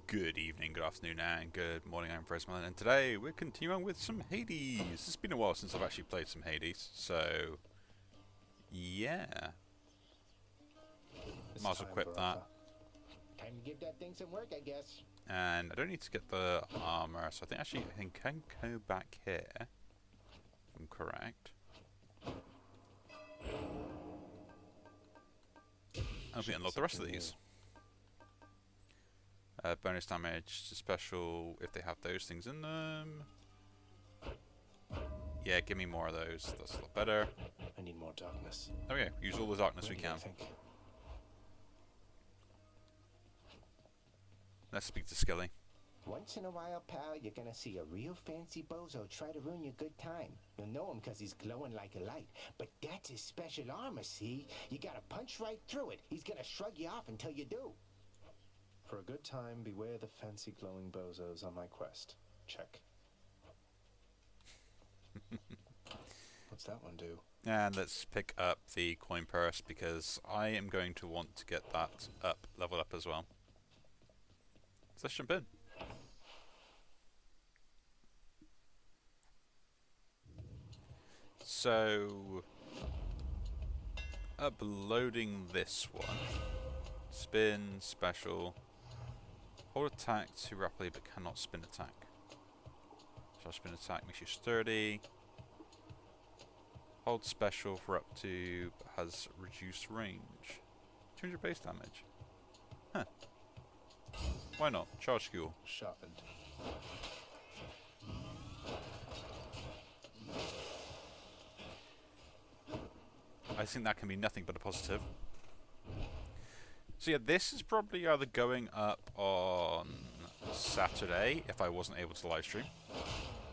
Good evening, good afternoon, and good morning. I'm Fresman, and today we're continuing with some Hades. It's been a while since I've actually played some Hades, so yeah. Might as well equip that. Time to give that thing some work, I guess. And I don't need to get the armor, so I think I can go back here, if I'm correct. I'll unlock the rest of these. Bonus damage to special if they have those things in them. Yeah, give me more of those. That's a lot better. I need more darkness. Okay, use all the darkness we can. Let's speak to Skelly. Once in a while, pal, you're gonna see a real fancy bozo try to ruin your good time. You'll know him because he's glowing like a light. But that's his special armor, see? You gotta punch right through it. He's gonna shrug you off until you do. For a good time, beware the fancy glowing bozos on my quest. Check. What's that one do? And let's pick up the coin purse because I am going to want to get that up, leveled up as well. So let's jump in. So, uploading this one. Spin, special. Hold attack to rapidly but cannot spin attack. So spin attack makes you sturdy. Hold special for up to but has reduced range. 200 base damage. Huh. Why not? Charge skill. Sharpened. I think that can be nothing but a positive. So yeah, this is probably either going up on Saturday, if I wasn't able to livestream,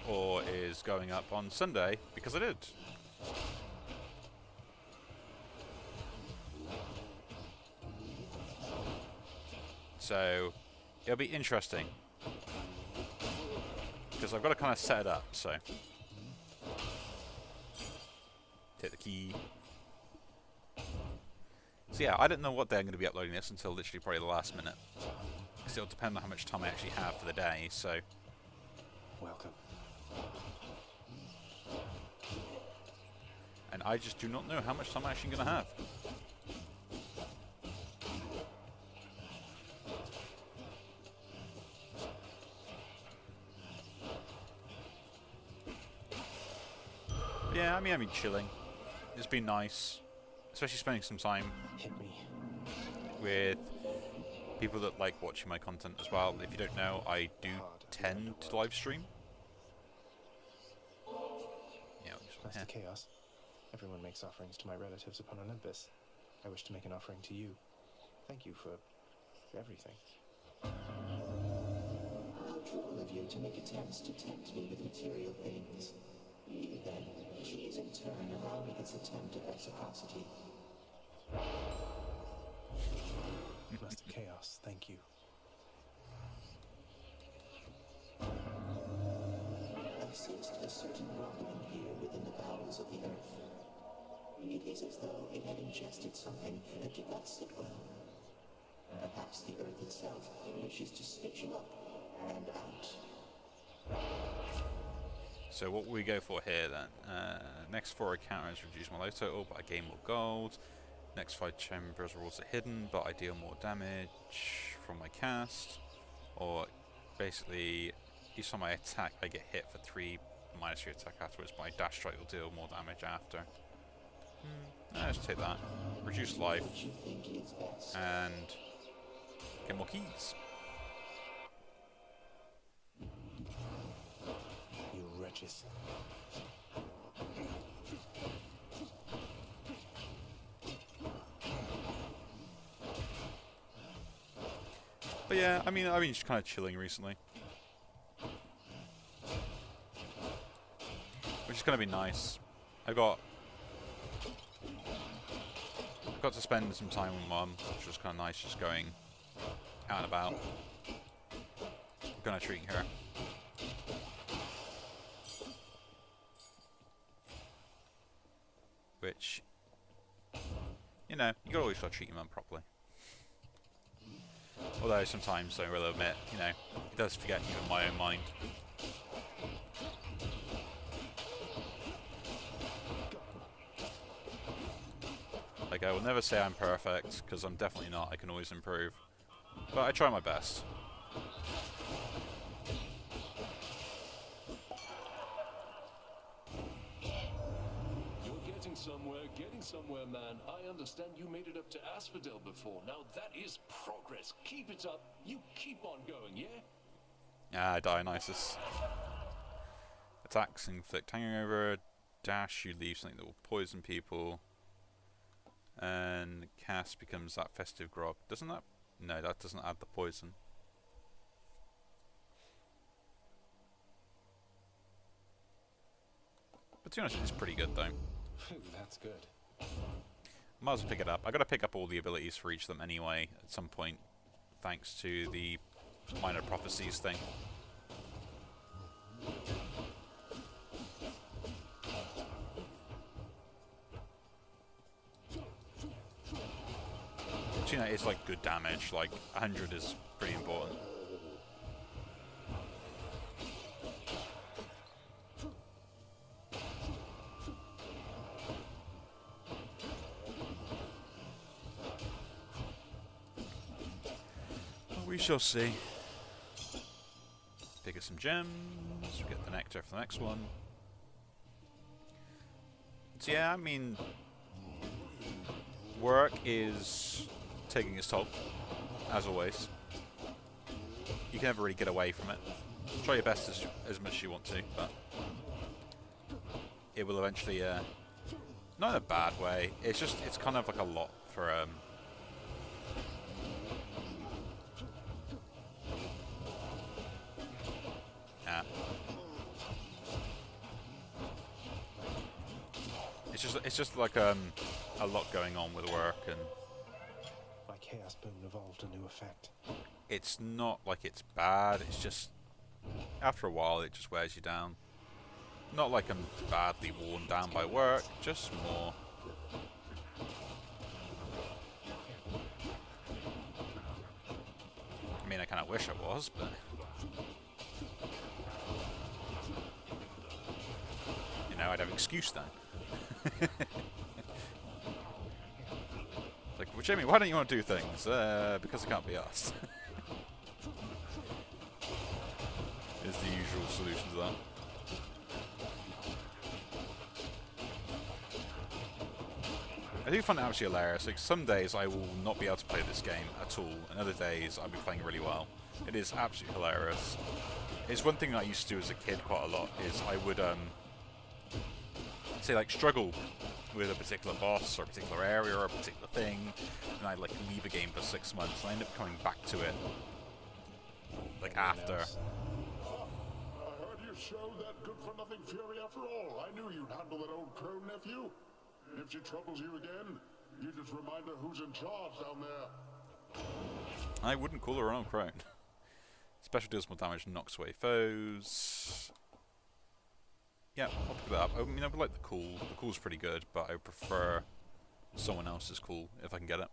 or is going up on Sunday, because I did. So, it'll be interesting. Because I've got to kind of set it up, so. Take the key. So yeah, I don't know what day I'm going to be uploading this until literally probably the last minute. Because it'll depend on how much time I actually have for the day, so. Welcome. And I just do not know how much time I'm actually going to have. But yeah, I mean, I've been chilling. It's been nice. Especially spending some time with people that like watching my content as well. If you don't know, I do tend to live stream. Yeah, Master Chaos. Everyone makes offerings to my relatives upon Olympus. I wish to make an offering to you. Thank you for everything. How cruel of you to make attempts to tempt me with material things. Then, please in turn allow me this attempt at reciprocity. Master Chaos, thank you. I sensed a certain rumbling here within the bowels of the earth. It is as though it had ingested something that did not sit well. Perhaps the earth itself wishes to spit you up and out. So what will we go for here then? Next 4 encounters reduce my life total, but I gain more gold. Next 5 chambers rules are hidden, but I deal more damage from my cast. Or basically, each time I attack, I get hit for 3 -3 attack afterwards. My dash strike will deal more damage after. Let's take that. Reduce life and get more keys. You wretches. But yeah, I've been just kind of chilling recently, which is going to be nice. I got to spend some time with Mum, which was kind of nice, just going out and about, kind of treating her. Which, you know, you gotta always try to treat your mum properly. Although sometimes, I will admit, you know, it does forget even my own mind. Like, I will never say I'm perfect, because I'm definitely not. I can always improve. But I try my best. Getting somewhere, man. I understand you made it up to Asphodel before. Now that is progress. Keep it up. You keep on going, yeah? Ah, Dionysus. Attacks inflict hangover. Dash, you leave something that will poison people. And cast becomes that festive grog. Doesn't that? No, that doesn't add the poison. But to be honest, it's pretty good though. That's good. Might as well pick it up. I gotta pick up all the abilities for each of them anyway at some point, thanks to the minor prophecies thing. You know, it's like good damage. Like 100 is pretty important. We shall see. Pick up some gems. We get the nectar for the next one. So yeah, I mean, work is taking its toll, as always. You can never really get away from it. Try your best as much as you want to, but it will eventually, not in a bad way. It's kind of like a lot for It's just like a lot going on with work, and My Chaos Boon evolved a new effect. it's not like it's bad. It's just after a while it just wears you down. Not like I'm badly worn down by work, just more. I mean, I kind of wish I was, but you know, I'd have an excuse then. Like, well, Jimmy, why don't you want to do things? Because it can't be asked. Is the usual solution to that. I do find it absolutely hilarious. Like, some days I will not be able to play this game at all, and other days I'll be playing really well. It is absolutely hilarious. It's one thing I used to do as a kid quite a lot, is I would say, like, struggle with a particular boss or a particular area or a particular thing, and I'd like leave a game for 6 months and I end up coming back to it like after. I heard you showed that good-for-nothing fury after all. I knew you'd handle that old crone nephew. If she troubles you again, you just remind her who's in charge down there. I wouldn't call her on crone. Special deals more damage, knocks away foes. Yeah, I'll pick that up. I mean, I would like the cool. The cool's pretty good, but I prefer someone else's cool if I can get it.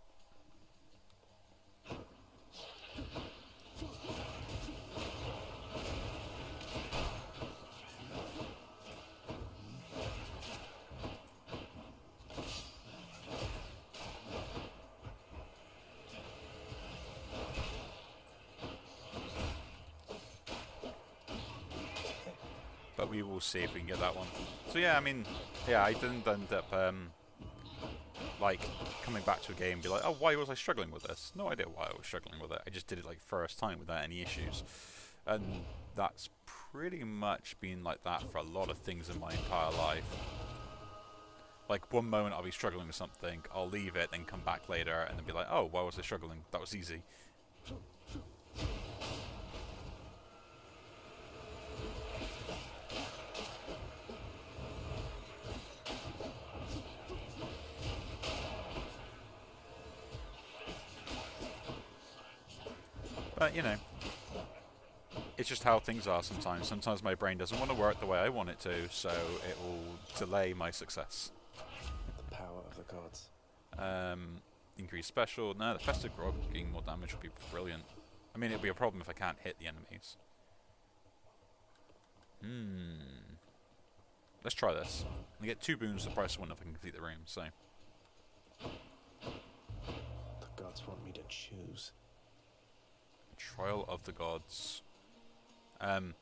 But we will see if we can get that one. So yeah, I mean, yeah, I didn't end up like coming back to a game and be like, oh, why was I struggling with this? No idea why I was struggling with it. I just did it like first time without any issues, and that's pretty much been like that for a lot of things in my entire life. Like, one moment I'll be struggling with something, I'll leave it, then come back later, and then be like, oh, why was I struggling? That was easy. But, you know, it's just how things are sometimes. Sometimes my brain doesn't want to work the way I want it to, so it will delay my success. The power of the gods. Increase special. No, the festive grog getting more damage would be brilliant. I mean, it'll be a problem if I can't hit the enemies. Let's try this. I get 2 boons the price of 1 if I can complete the room, so... The gods want me to choose. Trial of the Gods. We're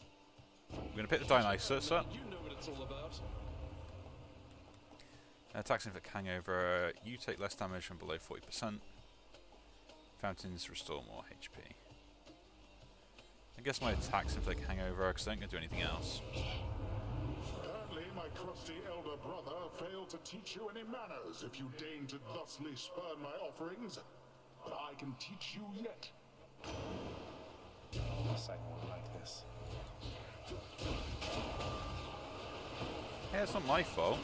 going to pick the Dionysus up. You know what it's all about. Attacks inflict hangover. You take less damage from below 40%. Fountains restore more HP. I guess my attacks inflict hangover because I ain't going to do anything else. Apparently, my crusty elder brother failed to teach you any manners if you deign to thusly spurn my offerings. But I can teach you yet. Yes, I won't like this. Yeah, it's not my fault.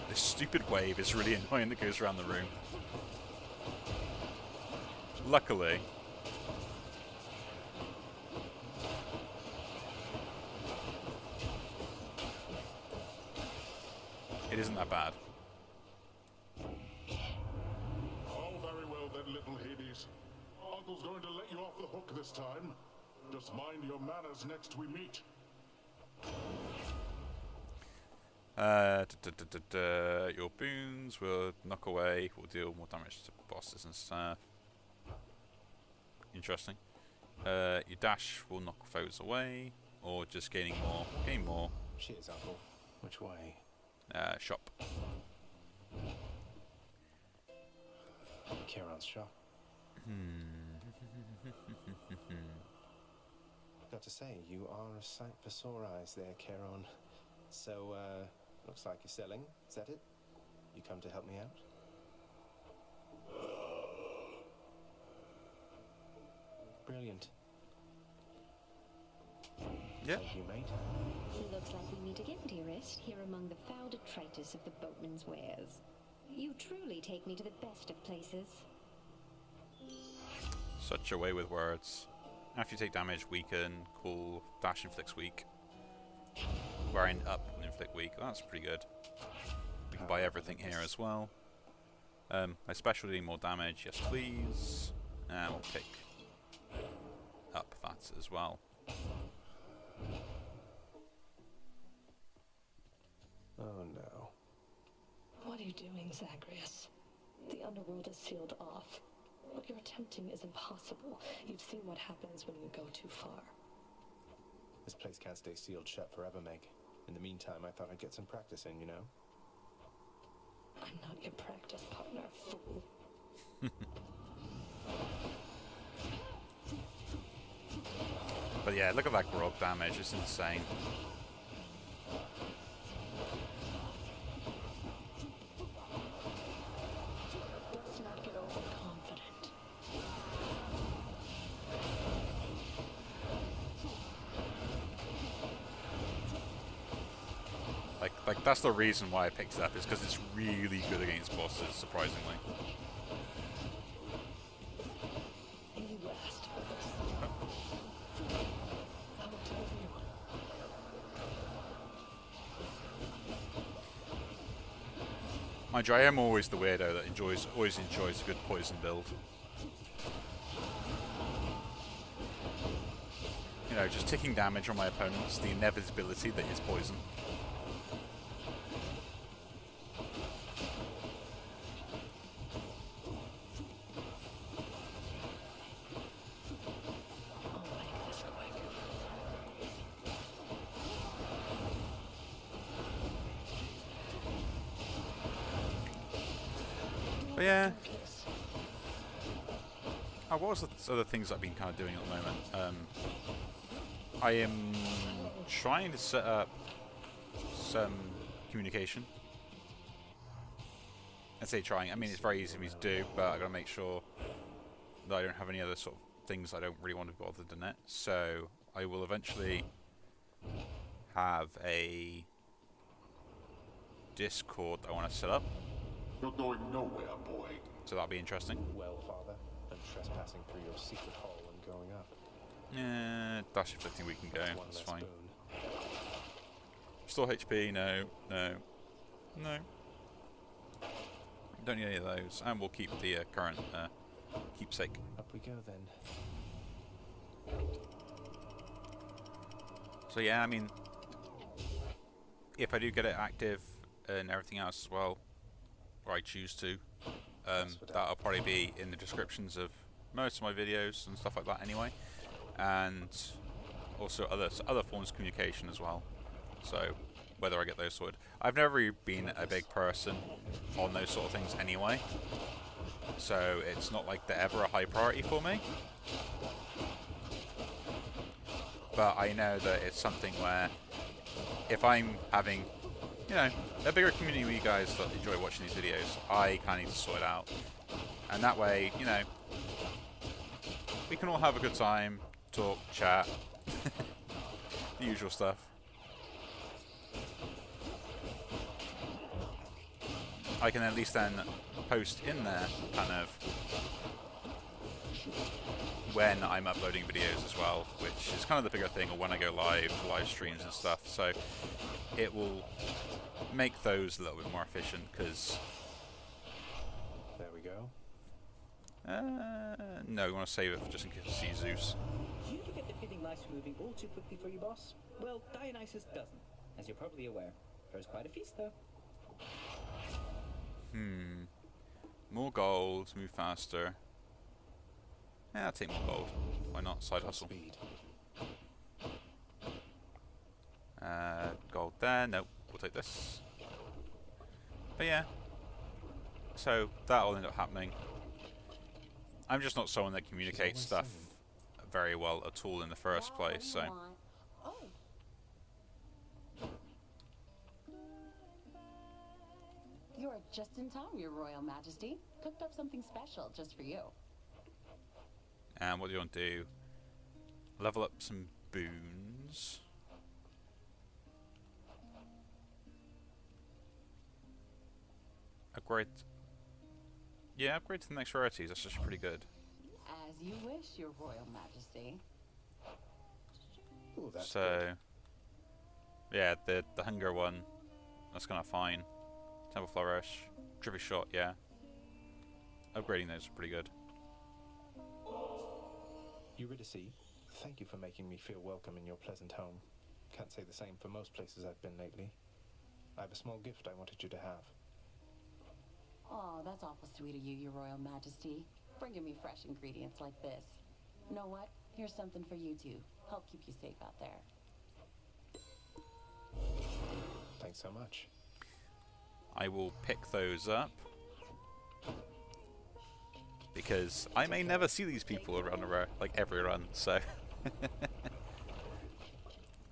This stupid wave is really annoying that goes around the room. Luckily, it isn't that bad. Oh, very well then, little Hades. Uncle's going to let you off the hook this time. Just mind your manners next we meet. Your boons will knock away, will deal more damage to bosses and stuff. Interesting. Your dash will knock foes away, or just gaining more. Gain more. Cheers, Uncle. Which way? Shop. Charon's shop. Got to say, you are a sight for sore eyes there, Charon. So, looks like you're selling. Is that it? You come to help me out? Brilliant. Yeah. Thank you, mate. Looks like we meet again, dearest, here among the foul detritus of the boatman's wares. You truly take me to the best of places. Such a way with words. After you take damage, weaken, cool, dash inflicts weak. Wearing up will inflict weak. That's pretty good. We can buy everything here as well. My specialty, more damage, yes please. And we'll pick up that as well. Oh no. What are you doing, Zagreus? The underworld is sealed off. What you're attempting is impossible. You've seen what happens when you go too far. This place can't stay sealed shut forever, Meg. In the meantime, I thought I'd get some practice in, you know? I'm not your practice partner, fool. But yeah, look at that grog damage, it's insane. Let's not get overconfident. Like that's the reason why I picked it up, is because it's really good against bosses, surprisingly. You asked for this. I will tell you. Mind you, I am always the weirdo that always enjoys a good poison build. You know, just ticking damage on my opponents, the inevitability that is poison. I'll make this quick. But yeah. Darkness. What was the other things I've been kind of doing at the moment? I am trying to set up some communication. I say trying, I mean it's very easy for me to do, but I've got to make sure that I don't have any other sort of things I don't really want to be bothered in it. So I will eventually have a Discord that I want to set up. You're going nowhere, boy. So that'll be interesting. Well, Father, and trespassing through your secret hole and going up. Dash inflicting we can go. One That's less fine. boon. Restore HP. No. No. No. Don't need any of those. And we'll keep the current keepsake. Up we go then. So yeah, I mean, if I do get it active and everything else as well, or I choose to, that'll probably be in the descriptions of most of my videos and stuff like that anyway, and also other forms of communication as well. So whether I get those sorted, I've never really been a big person on those sort of things anyway, so it's not like they're ever a high priority for me. But I know that it's something where if I'm having, you know, a bigger community with you guys that enjoy watching these videos, I kind of need to sort it out. And that way, you know, we can all have a good time, talk, chat, the usual stuff. I can at least then post in there kind of when I'm uploading videos as well, which is kind of the bigger thing, or when I go live streams and stuff. So it will make those a little bit more efficient, because There we go. no, we want to save it for just in case we see Zeus. You get the feeling life's moving all too quickly for you, boss? Well, Dionysus doesn't, as you're probably aware. Throws quite a feast, though. More gold, move faster. Yeah, I'll take more gold. Why not? Side hustle. Speed. Gold there. Nope. We'll take this. But yeah. So that'll end up happening. I'm just not someone that communicates stuff very well at all in the first place, so. You're just in time, Your Royal Majesty. Cooked up something special just for you. And what do you want to do? Level up some boons. Upgrade. Yeah, upgrade to the next rarities. That's just pretty good. As you wish, Your Royal Majesty. Ooh, that's So, yeah, the hunger one. That's kind of fine. Temple flourish, drippy shot. Yeah. Upgrading those is pretty good. Eurydice, thank you for making me feel welcome in your pleasant home. Can't say the same for most places I've been lately. I have a small gift I wanted you to have. Oh, that's awful sweet of you, Your Royal Majesty. Bringing me fresh ingredients like this. You know what? Here's something for you too. Help keep you safe out there. Thanks so much. I will pick those up, because I may never see these people around like every run, so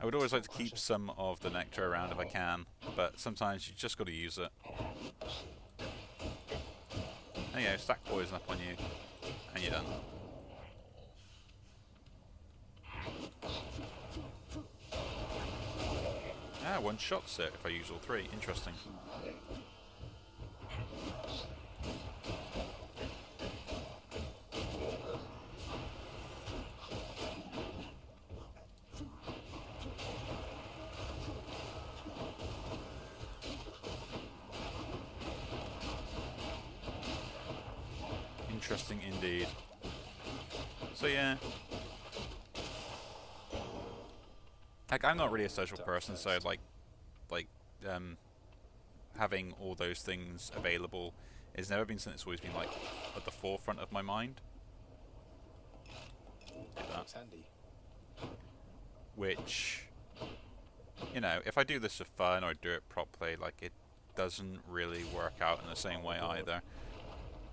I would always like to keep some of the nectar around if I can, but sometimes you just got to use it. There you go, stack poison up on you, and you're done. Ah, one shots it if I use all three. Interesting. Interesting indeed. So yeah. Like, I'm not really a social person, so like having all those things available has never been something that's always been like at the forefront of my mind. Looks handy. Which, you know, if I do this for fun or do it properly, like, it doesn't really work out in the same way either,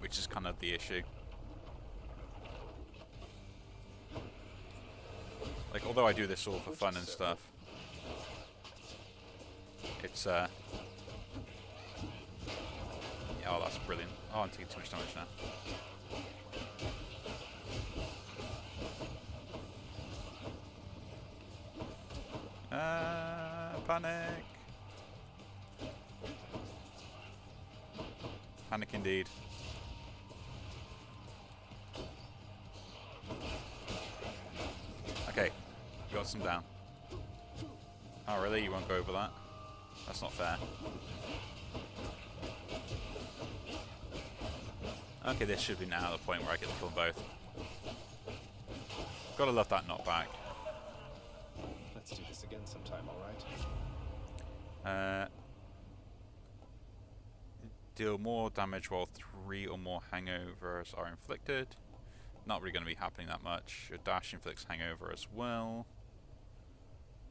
which is kind of the issue. Like, although I do this all for fun and stuff, it's yeah, oh, that's brilliant. Oh, I'm taking too much damage now. Panic. Panic indeed. Okay, got some down. Oh really? You won't go over that? That's not fair. Okay, this should be now the point where I get to kill them both. Gotta love that knockback. Let's do this again sometime, alright? Deal more damage while 3 or more hangovers are inflicted. Not really going to be happening that much. Your dash inflicts hangover as well.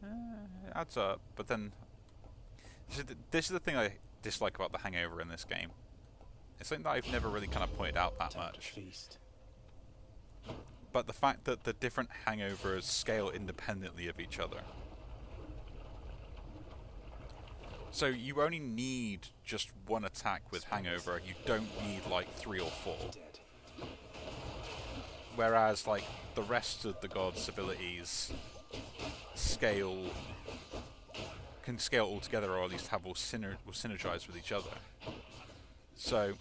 It adds up, but then this is the thing I dislike about the hangover in this game. It's something that I've never really kind of pointed out that much. But the fact that the different hangovers scale independently of each other. So you only need just one attack with hangover. You don't need like 3 or 4. Whereas like the rest of the god's abilities can scale all together, or at least will synergize with each other. So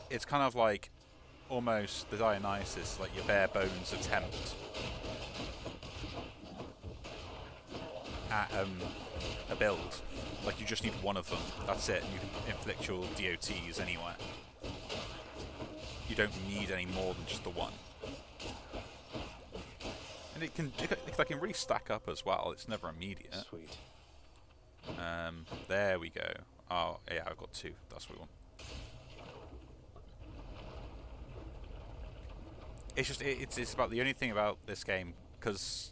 it's kind of like almost the Dionysus, like your bare bones attempt at a build. Like you just need one of them. That's it. And you can inflict your DOTs anywhere. You don't need any more than just the one. And it can really stack up as well. It's never immediate. Sweet. There we go. Oh yeah, I've got 2. That's what we want. It's just it's about the only thing about this game, because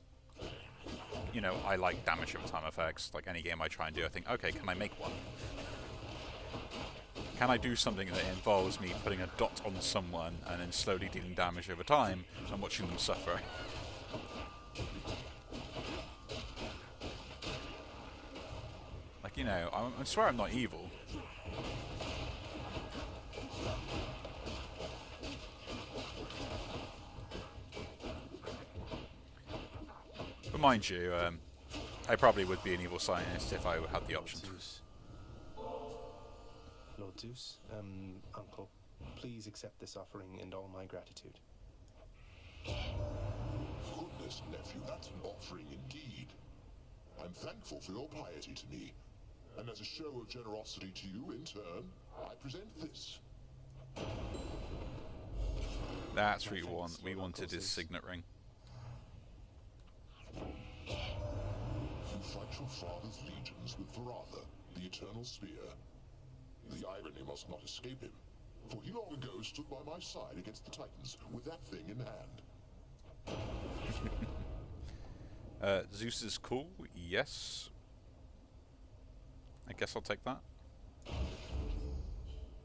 you know I like damage over time effects. Like any game I try and do, I think, okay, can I make one? Can I do something that involves me putting a dot on someone and then slowly dealing damage over time and watching them suffer? Like, you know, I swear I'm not evil. But mind you, I probably would be an evil scientist if I had the option. Lord Zeus, Uncle, please accept this offering and all my gratitude. Goodness, nephew, that's an offering indeed. I'm thankful for your piety to me, and as a show of generosity to you in turn, I present this. That's what we want. We wanted his signet ring. You fight your father's legions with Varatha, the eternal spear. The irony must not escape him, for he long ago stood by my side against the Titans with that thing in hand. Zeus is cool, yes. I guess I'll take that.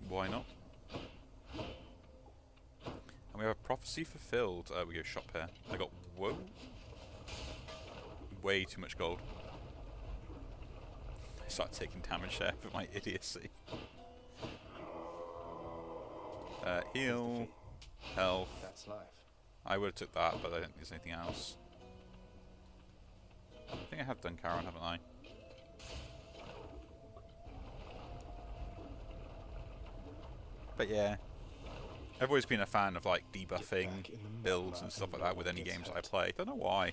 Why not? And we have a prophecy fulfilled. We go shop here. I got, whoa, way too much gold. I started taking damage there for my idiocy. Heal, health. That's life. I would have took that, but I don't think there's anything else. I think I have done Charon, haven't I? But yeah, I've always been a fan of like debuffing builds and stuff like that with any games that I play. Don't know why.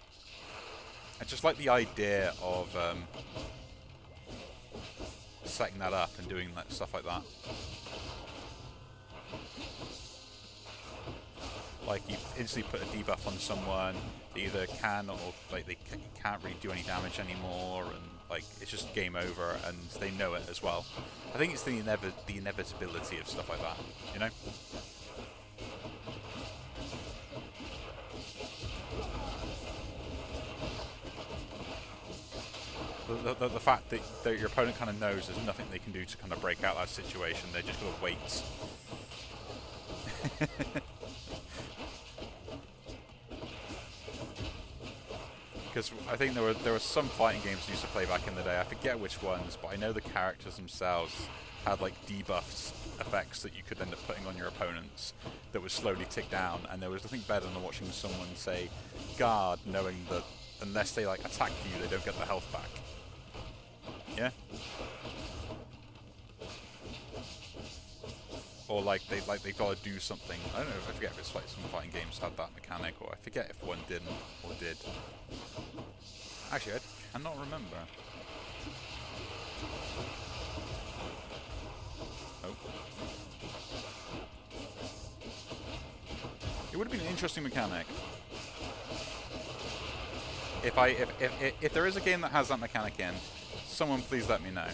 I just like the idea of setting that up and doing that stuff like that. Like you instantly put a debuff on someone, they either can or like they can't really do any damage anymore, and like it's just game over, and they know it as well. I think it's the inevitability of stuff like that, you know. The fact that your opponent kind of knows there's nothing they can do to kind of break out that situation, they're just going to wait. Because I think there were some fighting games I used to play back in the day. I forget which ones, but I know the characters themselves had like debuffs effects that you could end up putting on your opponents that would slowly tick down, and there was nothing better than watching someone say guard, knowing that unless they like attack you, they don't get the health back. Yeah. or like they've got to do something. I don't know. I forget if it's like some fighting games had that mechanic, or I forget if one didn't or did. Actually, I cannot remember. Oh. It would have been an interesting mechanic. If there is a game that has that mechanic in, someone please let me know.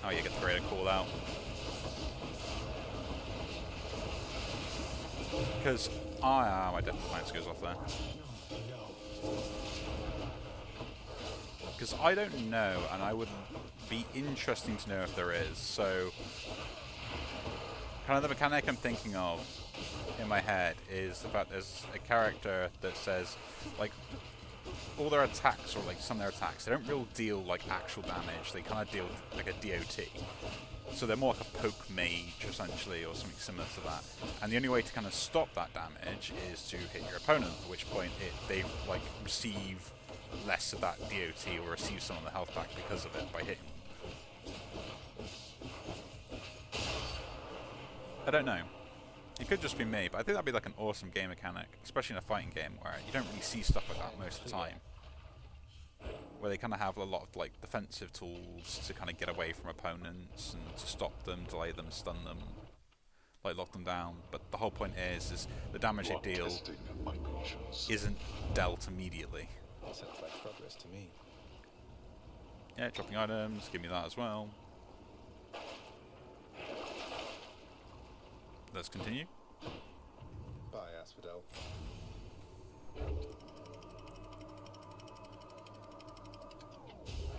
Oh, you get the greater call out. Because my defense goes off there. Because I don't know, and I would be interesting to know if there is. So, kind of the mechanic I'm thinking of in my head is the fact there's a character that says, like, all their attacks, or like some of their attacks, they don't really deal like actual damage. They kind of deal like a DOT. So they're more like a poke mage, essentially, or something similar to that. And the only way to kind of stop that damage is to hit your opponent, at which point they like receive less of that DOT, or receive some of the health back because of it by hitting them. I don't know. It could just be me, but I think that'd be like an awesome game mechanic, especially in a fighting game where you don't really see stuff like that most of the time. Where they kind of have a lot of like defensive tools to kind of get away from opponents and to stop them, delay them, stun them, like lock them down. But the whole point is the damage they deal isn't dealt immediately. Sounds like progress to me. Yeah, dropping items, give me that as well. Let's continue. Bye, Asphodel.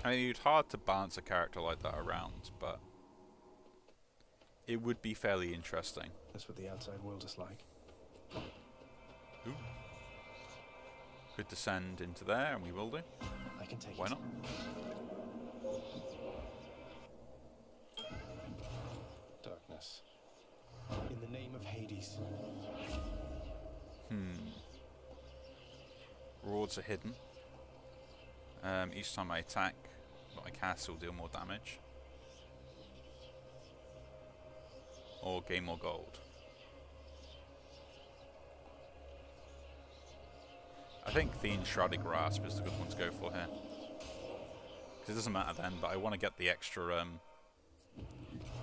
I mean, it's hard to balance a character like that around, but it would be fairly interesting. That's what the outside world is like. Ooh. Could descend into there, and we will do. I can take Why it. not? Darkness. In the name of Hades. Rewards are hidden. Each time I attack, what I cast will deal more damage. Or gain more gold. I think the Enshrouded Grasp is the good one to go for here. Because it doesn't matter then, but I want to get the extra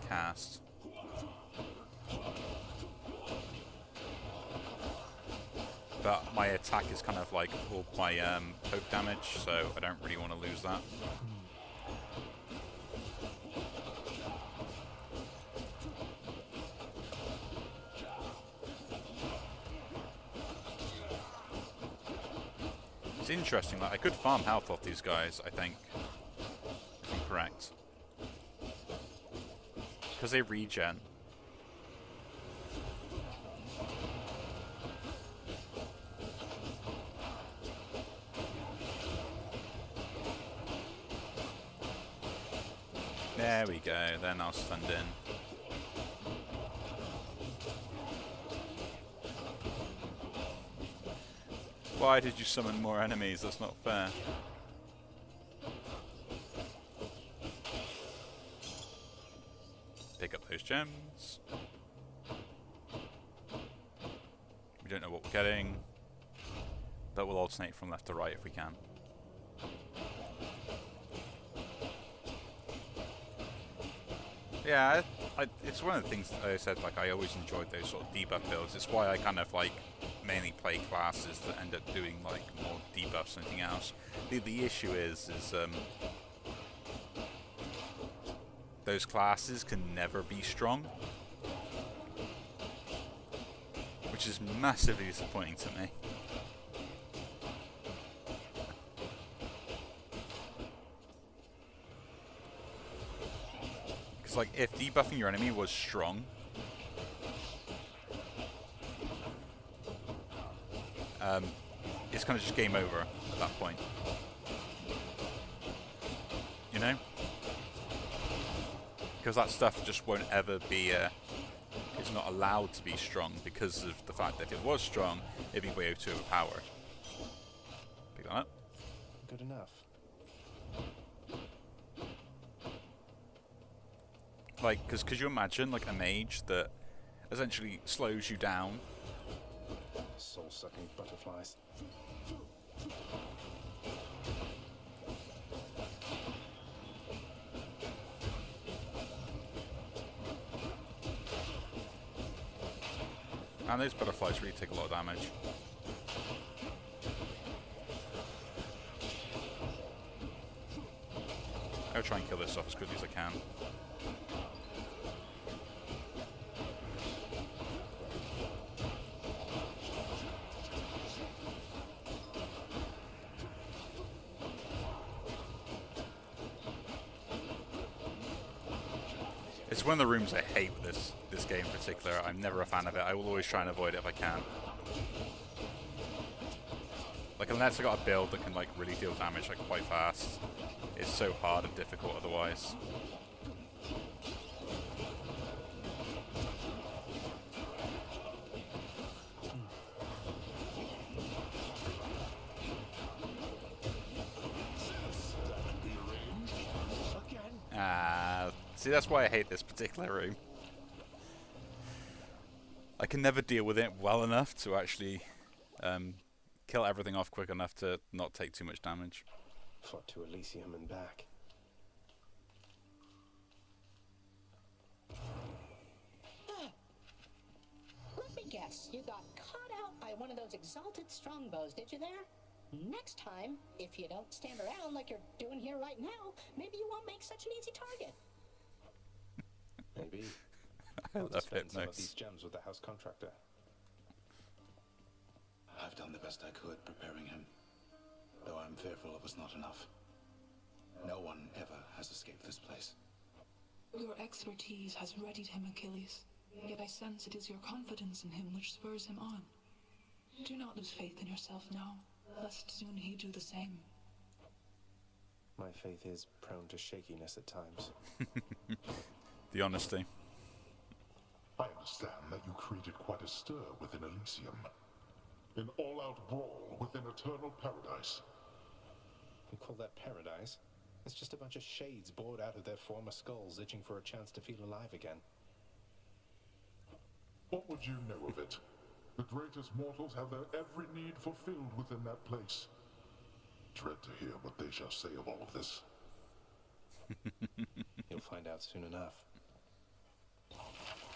cast. But my attack is kind of like all my poke damage, so I don't really want to lose that. It's interesting, like I could farm health off these guys, I think, if I'm correct. Because they regen. There we go, they're now stunned in. Why did you summon more enemies? That's not fair. Pick up those gems. We don't know what we're getting, but we'll alternate from left to right if we can. Yeah, it's one of the things that I said, like, I always enjoyed those sort of debuff builds. It's why I kind of, like, mainly play classes that end up doing, like, more debuffs than anything else. The issue is those classes can never be strong. Which is massively disappointing to me. Like, if debuffing your enemy was strong, it's kind of just game over at that point. You know? Because that stuff just won't ever be, it's not allowed to be strong because of the fact that if it was strong, it'd be way too overpowered. Pick that up. Good enough. Like, because could you imagine, like, a mage that essentially slows you down? Soul-sucking butterflies. And those butterflies really take a lot of damage. I'll try and kill this off as quickly as I can. It's one of the rooms I hate with this game in particular. I'm never a fan of it. I will always try and avoid it if I can. Like, unless I got a build that can like really deal damage like quite fast, it's so hard and difficult otherwise. See, that's why I hate this particular room. I can never deal with it well enough to actually kill everything off quick enough to not take too much damage. Fought to Elysium and back. Let me guess, you got caught out by one of those exalted strongbows, did you there? Next time, if you don't stand around like you're doing here right now, maybe you won't make such an easy target. Maybe. I love spend some of Hypnos. these gems with the house contractor. I've done the best I could preparing him, though I'm fearful it was not enough. No one ever has escaped this place. Your expertise has readied him, Achilles. Yet I sense it is your confidence in him which spurs him on. Do not lose faith in yourself now, lest soon he do the same. My faith is prone to shakiness at times. The honesty. I understand that you created quite a stir within Elysium. An all-out brawl within eternal paradise. You call that paradise? It's just a bunch of shades bored out of their former skulls, itching for a chance to feel alive again. What would you know of it? The greatest mortals have their every need fulfilled within that place. Dread to hear what they shall say of all of this. You'll find out soon enough.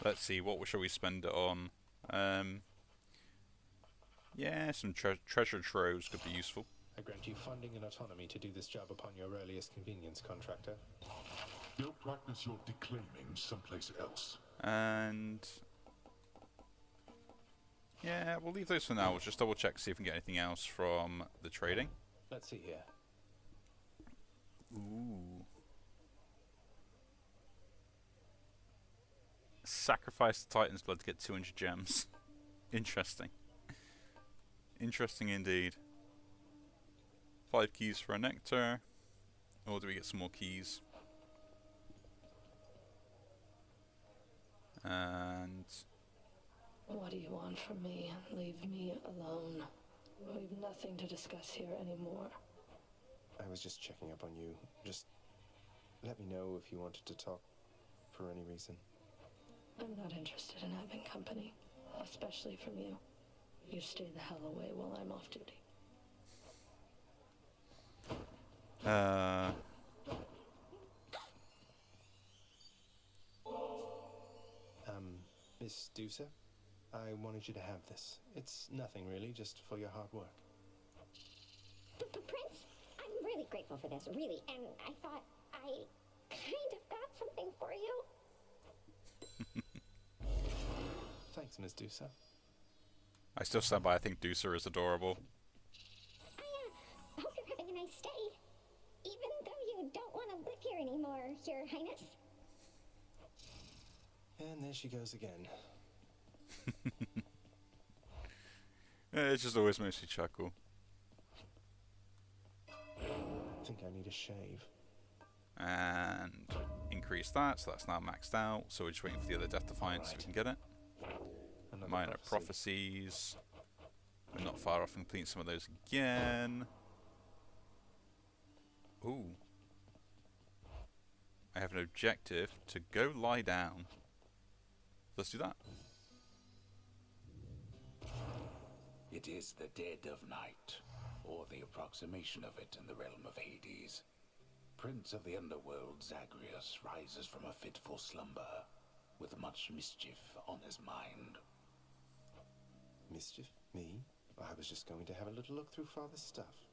Let's see, what shall we spend it on? Yeah, some treasure troves could be useful. I grant you funding and autonomy to do this job upon your earliest convenience, contractor. You'll practice your declaiming someplace else. And yeah, we'll leave those for now. We'll just double check, see if we can get anything else from the trading. Let's see here. Ooh. Sacrifice the Titan's blood to get 200 gems. Interesting. Interesting indeed. 5 keys for a nectar. Or do we get some more keys? And What do you want from me? Leave me alone. We've nothing to discuss here anymore. I was just checking up on you. Just let me know if you wanted to talk for any reason. I'm not interested in having company, especially from you. You stay the hell away while I'm off duty. Miss Dusa, I wanted you to have this. It's nothing really, just for your hard work. Prince, I'm really grateful for this, really, and I thought I kind of got something for you. Thanks, Miss Dusa. I still stand by, I think Dusa is adorable. I hope you're having a nice stay, even though you don't want to live here anymore, Your Highness. And there she goes again. It just always makes me chuckle. I think I need a shave. And increase that, so that's now maxed out. So we're just waiting for the other Death Defiance so we can get it. Another Minor prophecies. We're not far off from completing some of those again. Ooh. I have an objective to go lie down. Let's do that. It is the dead of night, or the approximation of it in the realm of Hades. Prince of the underworld Zagreus rises from a fitful slumber, with much mischief on his mind. Mischief? Me? I was just going to have a little look through Father's stuff.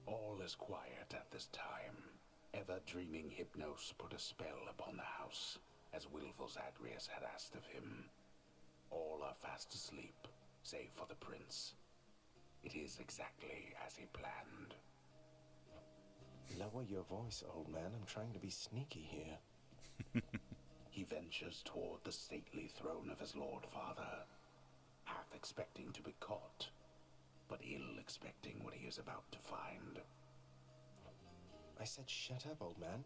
All is quiet at this time. Ever-dreaming Hypnos put a spell upon the house, as willful Zagreus had asked of him. All are fast asleep, save for the prince. It is exactly as he planned. Lower your voice, old man. I'm trying to be sneaky here. He ventures toward the stately throne of his lord father, half expecting to be caught, but ill expecting what he is about to find. I said shut up, old man.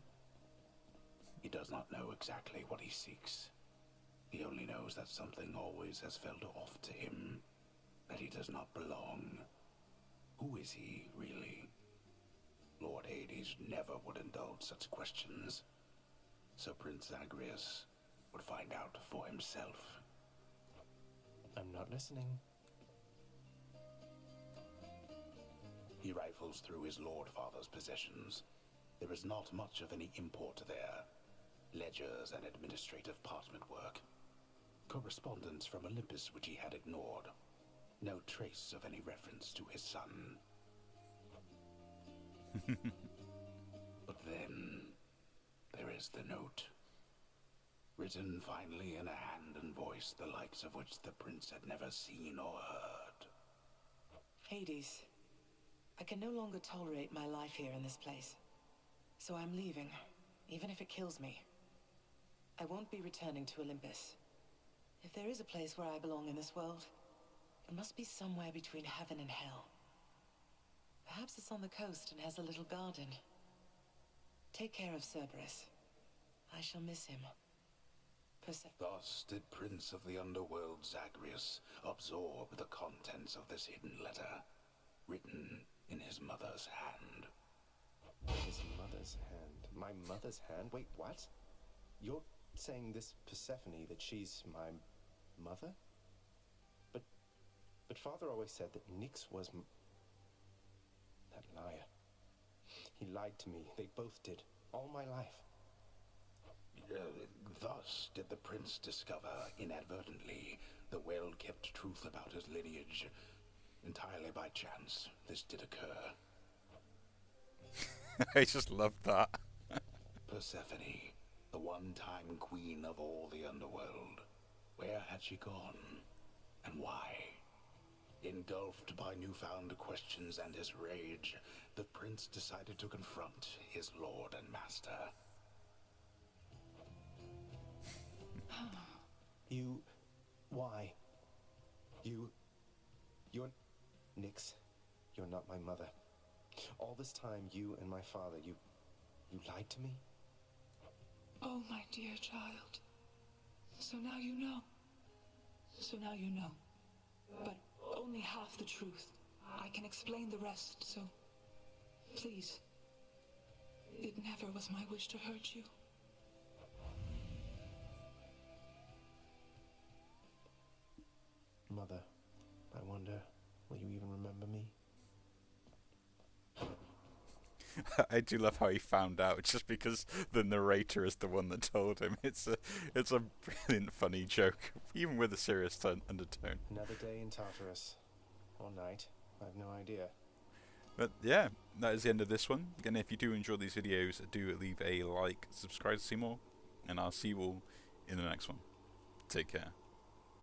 He does not know exactly what he seeks. He only knows that something always has felt off to him, that he does not belong. Who is he, really? Lord Hades never would indulge such questions, so Prince Zagreus would find out for himself. I'm not listening. He rifles through his lord father's possessions. There is not much of any import there. Ledgers and administrative parchment work. Correspondence from Olympus which he had ignored. No trace of any reference to his son. But then, there is the note. Written finally in a hand and voice the likes of which the prince had never seen or heard. Hades, I can no longer tolerate my life here in this place. So I'm leaving, even if it kills me. I won't be returning to Olympus. If there is a place where I belong in this world, it must be somewhere between heaven and hell. Perhaps it's on the coast and has a little garden. Take care of Cerberus. I shall miss him. Thus did Prince of the Underworld Zagreus absorb the contents of this hidden letter, written in his mother's hand. His mother's hand? My mother's hand? Wait, what? You're saying this Persephone, that she's my mother? But Father always said that Nyx was that liar. He lied to me. They both did. All my life. Thus did the prince discover, inadvertently, the well-kept truth about his lineage. Entirely by chance, this did occur. I just love that. Persephone, the one-time queen of all the underworld. Where had she gone? And why? Engulfed by newfound questions and his rage, the prince decided to confront his lord and master. Why? You're Nyx. You're not my mother. All this time, you and my father, you lied to me? Oh, my dear child. So now you know. So now you know. But only half the truth. I can explain the rest, so please. It never was my wish to hurt you. Mother, I wonder, will you even remember me? I do love how he found out just because the narrator is the one that told him. It's a brilliant, funny joke, even with a serious undertone. Another day in Tartarus. Or night. I have no idea. But yeah, that is the end of this one. Again, if you do enjoy these videos, do leave a like, subscribe to see more, and I'll see you all in the next one. Take care.